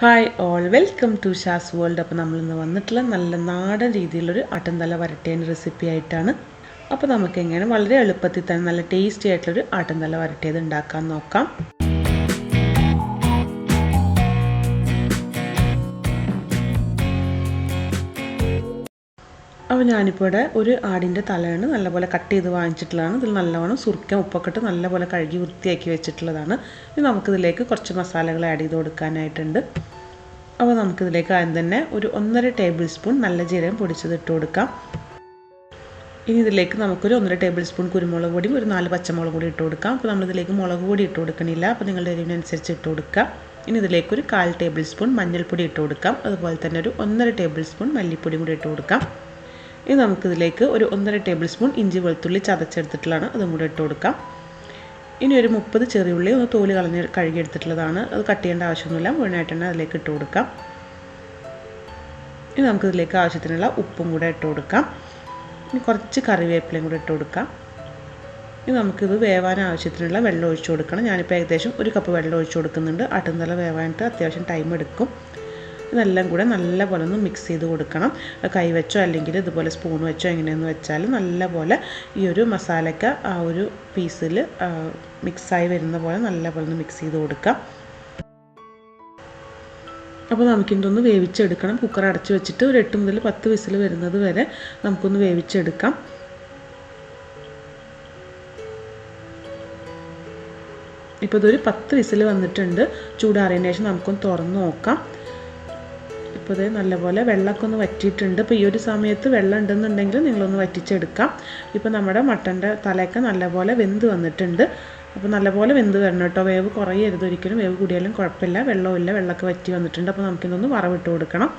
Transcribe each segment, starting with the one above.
Hi all welcome to Shaz world. അപ്പോൾ നമ്മളിന്ന് വന്നിട്ടുള്ള നല്ല നാടൻ രീതിയിലൊരു ആട്ടുംതല വരട്ടിയതിൻ്റെ റെസിപ്പി ആയിട്ടാണ്. അപ്പോൾ നമുക്ക് എങ്ങനെ വളരെ എളുപ്പത്തിൽ തന്നെ നല്ല ടേസ്റ്റി ആയിട്ടുള്ളൊരു ആട്ടുംതല വരട്ടിയത് ഉണ്ടാക്കാൻ നോക്കാം. അപ്പോൾ ഞാനിപ്പോൾ ഇവിടെ ഒരു ആടിൻ്റെ തലയാണ് നല്ലപോലെ കട്ട് ചെയ്ത് വാങ്ങിച്ചിട്ടുള്ളതാണ്. ഇതിൽ നല്ലവണ്ണം സുർക്ക ഉപ്പൊക്കെ ഇട്ട് നല്ലപോലെ കഴുകി വൃത്തിയാക്കി വെച്ചിട്ടുള്ളതാണ്. ഇനി നമുക്കിതിലേക്ക് കുറച്ച് മസാലകൾ ആഡ് ചെയ്ത് കൊടുക്കാനായിട്ടുണ്ട്. അപ്പോൾ നമുക്കിതിലേക്ക് ആദ്യം തന്നെ ഒരു 1.5 ടേബിൾ സ്പൂൺ നല്ല ജീരകം പൊടിച്ചത് ഇട്ട് കൊടുക്കാം. ഇനി ഇതിലേക്ക് നമുക്കൊരു 1.5 ടേബിൾ സ്പൂൺ കുരുമുളക് പൊടിയും ഒരു 4 പച്ചമുളക് പൊടി ഇട്ട് കൊടുക്കാം. അപ്പോൾ നമ്മളിതിലേക്ക് മുളക് പൊടി ഇട്ട് കൊടുക്കണില്ല, അപ്പോൾ നിങ്ങളുടെ എരിവിനനുസരിച്ച് ഇട്ട് കൊടുക്കുക. ഇനി ഇതിലേക്കൊരു 1/4 ടേബിൾ സ്പൂൺ മഞ്ഞൾപ്പൊടി ഇട്ട് കൊടുക്കാം. അതുപോലെ തന്നെ ഒരു 1.5 ടേബിൾ സ്പൂൺ മല്ലിപ്പൊടിയും കൂടി ഇട്ട് കൊടുക്കാം. ഇനി നമുക്കിതിലേക്ക് ഒരു 1.5 ടേബിൾ സ്പൂൺ ഇഞ്ചി വെളുത്തുള്ളി ചതച്ചെടുത്തിട്ടുള്ളതാണ്, അതും കൂടി ഇട്ട് കൊടുക്കാം. ഇനി ഒരു 30 ചെറിയുള്ളി ഒന്ന് തോല് കളഞ്ഞ് കഴുകിയെടുത്തിട്ടുള്ളതാണ്, അത് കട്ട് ചെയ്യേണ്ട ആവശ്യമൊന്നുമില്ല, മുഴുവനായിട്ട് തന്നെ അതിലേക്ക് ഇട്ട് കൊടുക്കാം. ഇനി നമുക്കിതിലേക്ക് ആവശ്യത്തിനുള്ള ഉപ്പും കൂടെ ഇട്ട് കൊടുക്കാം. ഇനി കുറച്ച് കറിവേപ്പിലയും കൂടെ ഇട്ട് കൊടുക്കാം. ഇനി നമുക്കിത് വേവാൻ ആവശ്യത്തിനുള്ള വെള്ളം ഒഴിച്ചു കൊടുക്കണം. ഞാനിപ്പോൾ ഏകദേശം 1 കപ്പ് വെള്ളം ഒഴിച്ചു കൊടുക്കുന്നുണ്ട്. ആട്ടുംതല വേവാനായിട്ട് അത്യാവശ്യം ടൈം എടുക്കും. ഇതെല്ലാം കൂടെ നല്ലപോലെ ഒന്ന് മിക്സ് ചെയ്ത് കൊടുക്കണം. കൈ വെച്ചോ അല്ലെങ്കിൽ ഇതുപോലെ സ്പൂൺ വെച്ചോ എങ്ങനെയെന്ന് വെച്ചാൽ നല്ലപോലെ ഈ ഒരു മസാലയ്ക്ക് ആ ഒരു പീസിൽ മിക്സായി വരുന്ന പോലെ നല്ലപോലെ ഒന്ന് മിക്സ് ചെയ്ത് കൊടുക്കാം. അപ്പോൾ നമുക്കിതൊന്ന് വേവിച്ചെടുക്കണം. കുക്കർ അടച്ച് വെച്ചിട്ട് ഒരു 8 മുതൽ 10 വിസിൽ വരുന്നത് വരെ നമുക്കൊന്ന് വേവിച്ചെടുക്കാം. ഇപ്പോൾ ഇതൊരു 10 വിസിൽ വന്നിട്ടുണ്ട്. ചൂടാറിയതിന് ശേഷം നമുക്കൊന്ന് തുറന്ന് നോക്കാം. ഇപ്പോൾ ഇത് നല്ലപോലെ വെള്ളമൊക്കെ ഒന്ന് വറ്റിയിട്ടുണ്ട്. ഇപ്പോൾ ഈ ഒരു സമയത്ത് വെള്ളം ഉണ്ടെന്നുണ്ടെങ്കിൽ നിങ്ങളൊന്ന് വറ്റിച്ചെടുക്കാം. ഇപ്പോൾ നമ്മുടെ മട്ടൻ്റെ തലയൊക്കെ നല്ലപോലെ വെന്ത് വന്നിട്ടുണ്ട്. അപ്പോൾ നല്ലപോലെ വെന്ത് വരണം കേട്ടോ. വേവ് കുറയരുത് ഒരിക്കലും. വേവ് കൂടിയാലും കുഴപ്പമില്ല. വെള്ളമൊക്കെ വറ്റി വന്നിട്ടുണ്ട്. അപ്പോൾ നമുക്കിതൊന്ന് വറവിട്ട് കൊടുക്കണം.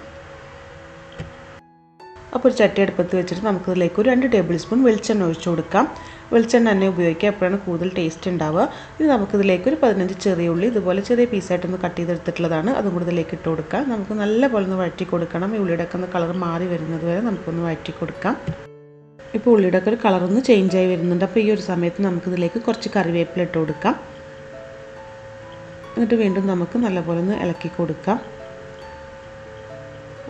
അപ്പോൾ ഒരു ചട്ടി അടുപ്പത്ത് വെച്ചിട്ട് നമുക്കിതിലേക്ക് ഒരു 2 ടേബിൾ സ്പൂൺ വെളിച്ചെണ്ണ ഒഴിച്ചു കൊടുക്കാം. വെളിച്ചെണ്ണ തന്നെ ഉപയോഗിക്കുക, എപ്പോഴാണ് കൂടുതൽ ടേസ്റ്റ് ഉണ്ടാവുക. ഇത് നമുക്കിതിലേക്ക് ഒരു 15 ചെറിയ ഉള്ളി ഇതുപോലെ ചെറിയ പീസായിട്ടൊന്ന് കട്ട് ചെയ്തെടുത്തിട്ടുള്ളതാണ്, അതും കൂടി ഇതിലേക്ക് ഇട്ട് കൊടുക്കാം. നമുക്ക് നല്ലപോലെ ഒന്ന് വഴറ്റി കൊടുക്കണം. ഈ ഉള്ളിയുടെ ഒക്കെ ഒന്ന് കളർ മാറി വരുന്നത് വരെ നമുക്കൊന്ന് വഴറ്റി കൊടുക്കാം. ഇപ്പോൾ ഉള്ളിയുടെ ഒക്കെ ഒരു കളറൊന്ന് ചേഞ്ച് ആയി വരുന്നുണ്ട്. അപ്പോൾ ഈ ഒരു സമയത്ത് നമുക്കിതിലേക്ക് കുറച്ച് കറിവേപ്പില ഇട്ട് കൊടുക്കാം. എന്നിട്ട് വീണ്ടും നമുക്ക് നല്ലപോലെ ഒന്ന് ഇളക്കി കൊടുക്കാം.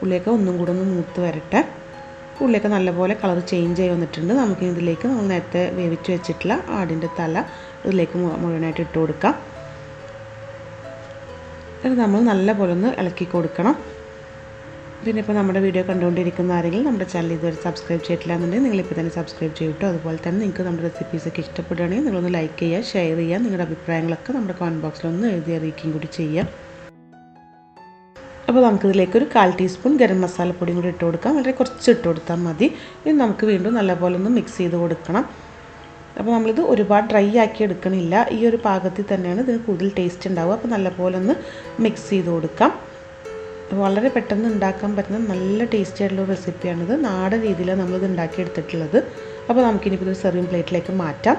ഉള്ളിയൊക്കെ ഒന്നും കൂടെ ഒന്ന് മൂത്ത് വരട്ടെ. ഉള്ളിയൊക്കെ നല്ലപോലെ കളർ ചേഞ്ച് ആയി വന്നിട്ടുണ്ട്. നമുക്ക് ഇതിലേക്ക് നമ്മൾ നേരത്തെ വേവിച്ച് വെച്ചിട്ടുള്ള ആടിൻ്റെ തല ഇതിലേക്ക് മുഴുവനായിട്ട് ഇട്ട് കൊടുക്കാം. ഇത് നമ്മൾ നല്ലപോലെ ഒന്ന് ഇളക്കി കൊടുക്കണം. പിന്നെ ഇപ്പോൾ നമ്മുടെ വീഡിയോ കണ്ടുകൊണ്ടിരിക്കുന്ന ആരെങ്കിലും നമ്മുടെ ചാനൽ ഇതുവരെ സബ്സ്ക്രൈബ് ചെയ്തിട്ടില്ല എന്നുണ്ടെങ്കിൽ നിങ്ങളിപ്പോൾ തന്നെ സബ്സ്ക്രൈബ് ചെയ്തിട്ടോ. അതുപോലെ തന്നെ നിങ്ങൾക്ക് നമ്മുടെ റെസിപ്പീസൊക്കെ ഇഷ്ടപ്പെടുകയാണെങ്കിൽ നിങ്ങളൊന്ന് ലൈക്ക് ചെയ്യുക, ഷെയർ ചെയ്യുക. നിങ്ങളുടെ അഭിപ്രായങ്ങളൊക്കെ നമ്മുടെ കമൻറ്റ് ബോക്സിലൊന്ന് എഴുതി അറിയിക്കുകയും കൂടി ചെയ്യാം. അപ്പോൾ നമുക്കിതിലേക്ക് ഒരു 1/4 ടീസ്പൂൺ ഗരം മസാലപ്പൊടിയും കൂടി ഇട്ട് കൊടുക്കാം. വളരെ കുറച്ച് ഇട്ട് കൊടുത്താൽ മതി. ഇനി നമുക്ക് വീണ്ടും നല്ലപോലെ ഒന്ന് മിക്സ് ചെയ്ത് കൊടുക്കണം. അപ്പോൾ നമ്മളിത് ഒരുപാട് ഡ്രൈ ആക്കി എടുക്കണില്ല. ഈ ഒരു പാകത്തിൽ തന്നെയാണ് ഇതിന് കൂടുതൽ ടേസ്റ്റ് ഉണ്ടാവുക. അപ്പോൾ നല്ലപോലെ ഒന്ന് മിക്സ് ചെയ്ത് കൊടുക്കാം. വളരെ പെട്ടെന്ന് ഉണ്ടാക്കാൻ പറ്റുന്ന നല്ല ടേസ്റ്റി ആയിട്ടുള്ള റെസിപ്പിയാണിത്. നാടൻ രീതിയിലാണ് നമ്മളിത് ഉണ്ടാക്കിയെടുത്തിട്ടുള്ളത്. അപ്പോൾ നമുക്കിനിപ്പോൾ ഇത് സെർവിങ് പ്ലേറ്റിലേക്ക് മാറ്റാം.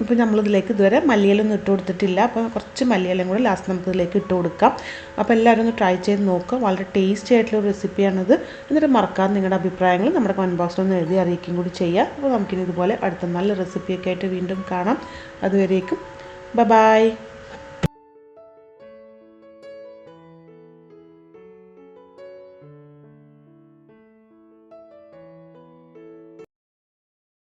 ഇപ്പോൾ നമ്മളിതിലേക്ക് ഇതുവരെ മല്ലിയിലൊന്നും ഇട്ട് കൊടുത്തിട്ടില്ല. അപ്പോൾ കുറച്ച് മല്ലിയിലും കൂടെ ലാസ്റ്റ് നമുക്കിതിലേക്ക് ഇട്ട് കൊടുക്കാം. അപ്പോൾ എല്ലാവരും ഒന്ന് ട്രൈ ചെയ്ത് നോക്കുക. വളരെ ടേസ്റ്റി ആയിട്ടുള്ള റെസിപ്പിയാണിത്. എന്നിട്ട് മറക്കാതെ നിങ്ങളുടെ അഭിപ്രായങ്ങൾ നമ്മുടെ കമൻറ്റ് ബോക്സിലൊന്ന് എഴുതി അറിയിക്കുകയും കൂടി ചെയ്യുക. അപ്പോൾ നമുക്കിനി ഇതുപോലെ അടുത്ത നല്ല റെസിപ്പിയൊക്കെ ആയിട്ട് വീണ്ടും കാണാം. അതുവരേക്കും ബൈ.